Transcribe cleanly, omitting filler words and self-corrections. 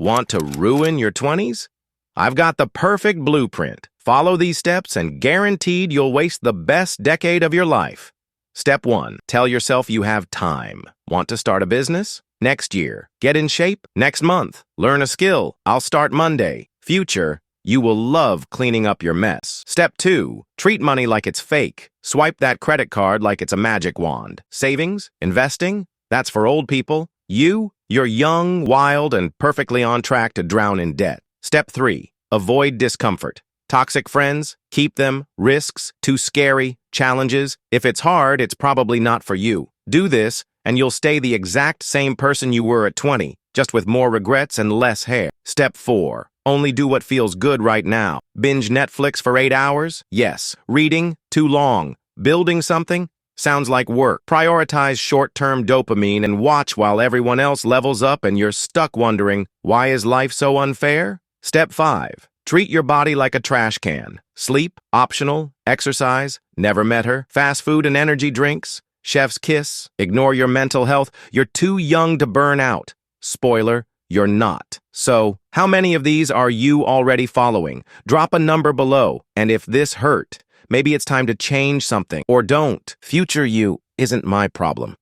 Want to ruin your 20s? I've got the perfect blueprint. Follow these steps and guaranteed you'll waste the best decade of your life. Step 1. Tell yourself you have time. Want to start a business? Next year. Get in shape? Next month. Learn a skill? I'll start Monday. Future. You will love cleaning up your mess. Step 2. Treat money like it's fake. Swipe that credit card like it's a magic wand. Savings? Investing? That's for old people. You're young, wild, and perfectly on track to drown in debt. Step 3. Avoid discomfort. Toxic friends? Keep them. Risks? Too scary. Challenges? If it's hard, it's probably not for you. Do this, and you'll stay the exact same person you were at 20, just with more regrets and less hair. Step 4. Only do what feels good right now. Binge Netflix for 8 hours? Yes. Reading? Too long. Building something? Sounds like work. Prioritize short-term dopamine and watch while everyone else levels up and you're stuck wondering, why is life so unfair? Step 5. Treat your body like a trash can. Sleep? Optional. Exercise? Never met her. Fast food and energy drinks? Chef's kiss? Ignore your mental health? You're too young to burn out. Spoiler, you're not. So, how many of these are you already following? Drop a number below, and if this hurt, maybe it's time to change something, or don't. Future you isn't my problem.